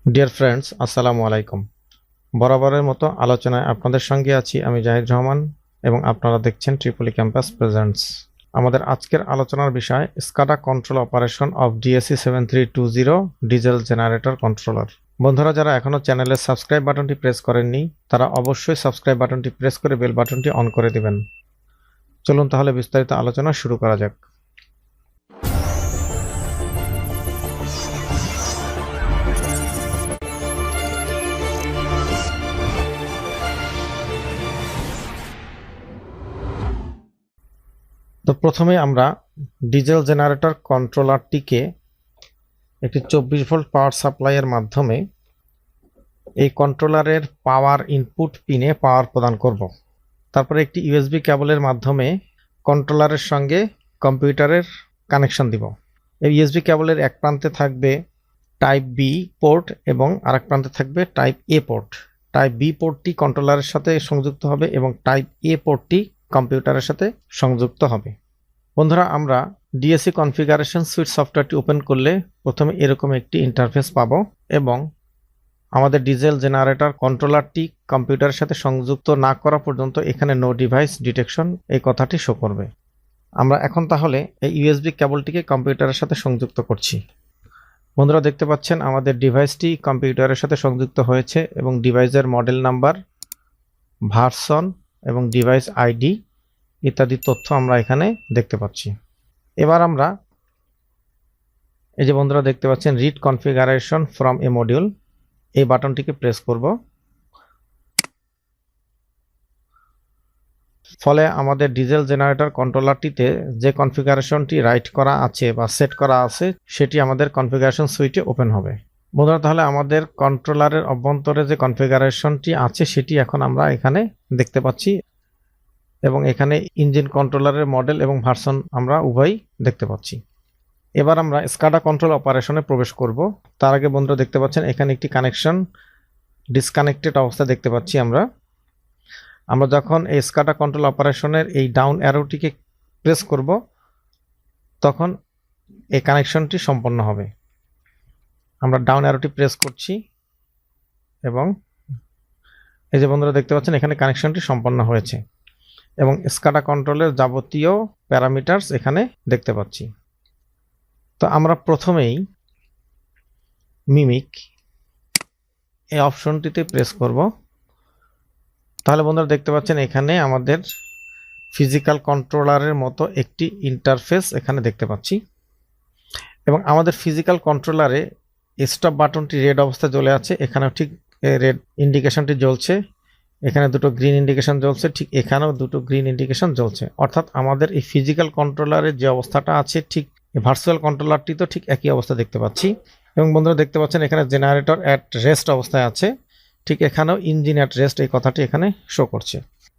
Dear friends, আসসালামু আলাইকুম। বরাবরের মতো আলোচনায় আপনাদের সঙ্গে আছি আমি জাহিদ রহমান এবং আপনারা দেখছেন ট্রিপলি ক্যাম্পাস প্রেজেন্টস। আমাদের আজকের আলোচনার বিষয় SCADA control operation of DSE7320 diesel generator controller. বন্ধুরা, যারা এখনও চ্যানেলের সাবস্ক্রাইব বাটনটি প্রেস করেননি তারা অবশ্যই সাবস্ক্রাইব বাটনটি প্রেস করে বেল বাটনটি অন করে দিবেন। চলুন তাহলে বিস্তারিত আলোচনা শুরু করা যাক। তো প্রথমে আমরা ডিজেল জেনারেটর কন্ট্রোলারটিকে একটি 24 ভোল্ট পাওয়ার সাপ্লাইয়ের মাধ্যমে এই কন্ট্রোলারের পাওয়ার ইনপুট পিনে পাওয়ার প্রদান করব। তারপরে একটি ইউএসবি কেবলের মাধ্যমে কন্ট্রোলারের সঙ্গে কম্পিউটারের কানেকশন দিব। এই ইউএসবি কেবলের এক প্রান্তে থাকবে টাইপ বি পোর্ট এবং আরেক প্রান্তে থাকবে টাইপ এ পোর্ট। টাইপ বি পোর্টটি কন্ট্রোলারের সাথে সংযুক্ত হবে এবং টাইপ এ পোর্টটি কম্পিউটারের সাথে সংযুক্ত হবে। বন্ধুরা, আমরা ডিএসসি কনফিগারেশন সুইট সফটওয়্যারটি ওপেন করলে প্রথমে এরকম একটি ইন্টারফেস পাবো এবং আমাদের ডিজেল জেনারেটর কন্ট্রোলারটি কম্পিউটারের সাথে সংযুক্ত না করা পর্যন্ত এখানে নো ডিভাইস ডিটেকশন এই কথাটি শো করবে। আমরা এখন তাহলে এই ইউএসবি কেবলটিকে কম্পিউটারের সাথে সংযুক্ত করছি। বন্ধুরা, দেখতে পাচ্ছেন আমাদের ডিভাইসটি কম্পিউটারের সাথে সংযুক্ত হয়েছে এবং ডিভাইসের মডেল নাম্বার, ভার্সন এবং ডিভাইস আইডি ইত্যাদি তথ্য আমরা এখানে দেখতে পাচ্ছি। এবার আমরা এই যে বন্ধুরা দেখতে পাচ্ছেন read configuration from a module, এই বাটনটিকে প্রেস করব। ফলে আমাদের ডিজেল জেনারেটর কন্ট্রোলারটিতে যে কনফিগারেশনটি রাইট করা আছে বা সেট করা আছে সেটি আমাদের কনফিগারেশন সুইটে ওপেন হবে। বন্ধুরা, তাহলে আমাদের কন্ট্রোলারের অভ্যন্তরে যে কনফিগারেশনটি আছে সেটি এখন আমরা এখানে দেখতে পাচ্ছি এবং এখানে ইঞ্জিন কন্ট্রোলারের মডেল এবং ভার্সন আমরা উভয়ই দেখতে পাচ্ছি। এবার আমরা স্কাডা কন্ট্রোল অপারেশনে প্রবেশ করব। তার আগে বন্ধুরা দেখতে পাচ্ছেন এখানে একটি কানেকশন ডিসকানেক্টেড অবস্থা দেখতে পাচ্ছি। আমরা যখন এই স্কাডা কন্ট্রোল অপারেশনের এই ডাউন অ্যারোটিকে প্রেস করব তখন এই কানেকশনটি সম্পন্ন হবে। আমরা ডাউন অ্যারোটি প্রেস করছি এবং এই যে বন্ধুরা দেখতে পাচ্ছেন এখানে কানেকশনটি সম্পন্ন হয়েছে এবং স্কাডা কন্ট্রোলের যাবতীয় প্যারামিটারস এখানে দেখতে পাচ্ছি। তো আমরা প্রথমেই মিমিক এই অপশনটিতে প্রেস করব। তাহলে বন্ধুরা দেখতে পাচ্ছেন এখানে আমাদের ফিজিক্যাল কন্ট্রোলারের মতো একটি ইন্টারফেস এখানে দেখতে পাচ্ছি এবং আমাদের ফিজিক্যাল কন্ট্রোলারে স্টপ বাটনটি রেড অবস্থায় জ্বলে আছে। এখানেও ঠিক রেড ইন্ডিকেশনটি জ্বলছে, এখানে দুটো গ্রিন ইন্ডিকেশন জ্বলছে, ঠিক এখানেও দুটো গ্রিন ইন্ডিকেশন জ্বলছে। অর্থাৎ আমাদের এই ফিজিক্যাল কন্ট্রোলারের যে অবস্থাটা আছে ঠিক ভার্চুয়াল কন্ট্রোলারটি তো ঠিক একই অবস্থা দেখতে পাচ্ছি। এবং বন্ধুরা দেখতে পাচ্ছেন এখানে জেনারেটর অ্যাট রেস্ট অবস্থায় আছে, ঠিক এখানেও ইঞ্জিন অ্যাট রেস্ট এই কথাটি এখানে শো করছে।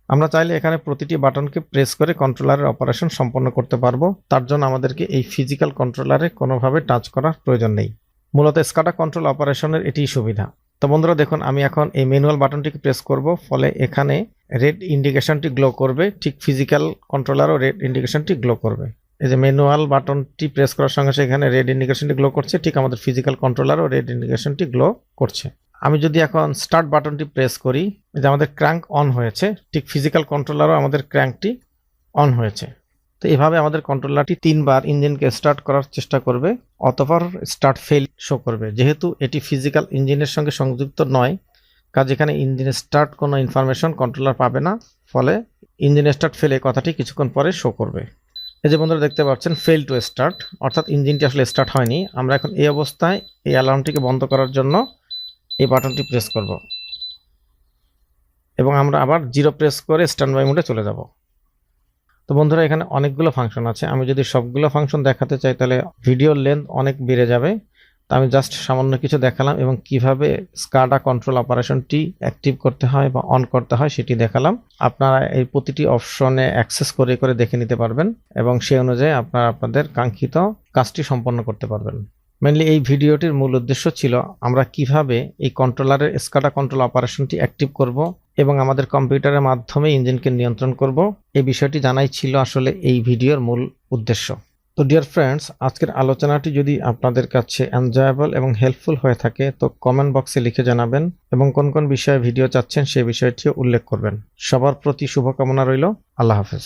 আমরা চাইলে এখানে প্রতিটি বাটনকে প্রেস করে কন্ট্রোলারের অপারেশন সম্পন্ন করতে পারবো। তার জন্য আমাদেরকে এই ফিজিক্যাল কন্ট্রোলারে কোনোভাবে টাচ করার প্রয়োজন নেই। মূলত স্কাডা কন্ট্রোল অপারেশনের এটিই সুবিধা। তো বন্ধুরা দেখুন, আমি এখন এই ম্যানুয়াল বাটনটিকে প্রেস করব, ফলে এখানে রেড ইন্ডিকেশনটি গ্লো করবে, ঠিক ফিজিক্যাল কন্ট্রোলারও রেড ইন্ডিকেশনটি গ্লো করবে। এই যে ম্যানুয়াল বাটনটি প্রেস করার সঙ্গে সঙ্গে এখানে রেড ইন্ডিকেশনটি গ্লো করছে, ঠিক আমাদের ফিজিক্যাল কন্ট্রোলারও রেড ইন্ডিকেশনটি গ্লো করছে। আমি যদি এখন স্টার্ট বাটনটি প্রেস করি, যে আমাদের ক্র্যাঙ্ক অন হয়েছে, ঠিক ফিজিক্যাল কন্ট্রোলারও আমাদের ক্র্যাঙ্কটি অন হয়েছে। তো এভাবে আমাদের কন্ট্রোলারটি 3 বার ইঞ্জিনকে স্টার্ট করার চেষ্টা করবে, অতঃপর স্টার্ট ফেল শো করবে। যেহেতু এটি ফিজিক্যাল ইঞ্জিনের সঙ্গে সংযুক্ত নয়, কাজ এখানে ইঞ্জিন স্টার্ট কোনো ইনফরমেশন কন্ট্রোলার পাবে না, ফলে ইঞ্জিন স্টার্ট ফেল এই কথাটি কিছুক্ষণ পরে শো করবে। এই যে বন্ধুরা দেখতে পাচ্ছেন ফেল টু স্টার্ট, অর্থাৎ ইঞ্জিনটি আসলে স্টার্ট হয়নি। আমরা এখন এই অবস্থায় এই অ্যালার্মটিকে বন্ধ করার জন্য এই বাটনটি প্রেস করব এবং আমরা আবার 0 প্রেস করে স্ট্যান্ড বাই মোডে চলে যাব। তো বন্ধুরা এখানে অনেকগুলো ফাংশন আছে, আমি যদি সবগুলো ফাংশন দেখাতে চাই তাহলে ভিডিওর লেন্থ অনেক বেড়ে যাবে। তো আমি জাস্ট সামান্য কিছু দেখালাম এবং কিভাবে স্কাডা কন্ট্রোল অপারেশনটি অ্যাক্টিভ করতে হয় বা অন করতে হয় সেটি দেখালাম। আপনারা এই প্রতিটি অপশনে অ্যাক্সেস করে করে দেখে নিতে পারবেন এবং সেই অনুযায়ী আপনারা আপনাদের কাঙ্ক্ষিত কাজটি সম্পন্ন করতে পারবেন। মেনলি এই ভিডিওটির মূল উদ্দেশ্য ছিল আমরা কিভাবে এই কন্ট্রোলারের স্কাডা কন্ট্রোল অপারেশনটি অ্যাক্টিভ করব এবং আমাদের কম্পিউটারের মাধ্যমে ইঞ্জিনকে নিয়ন্ত্রণ করব। এই বিষয়টি জানাই ছিল আসলে এই ভিডিওর মূল উদ্দেশ্য। তো ডিয়ার ফ্রেন্ডস, আজকের আলোচনাটি যদি আপনাদের কাছে এনজয়েবল এবং হেল্পফুল হয়ে থাকে তো কমেন্ট বক্সে লিখে জানাবেন এবং কোন কোন বিষয়ে ভিডিও চাচ্ছেন সেই বিষয়টিও উল্লেখ করবেন। সবার প্রতি শুভকামনা রইল। আল্লাহ হাফেজ।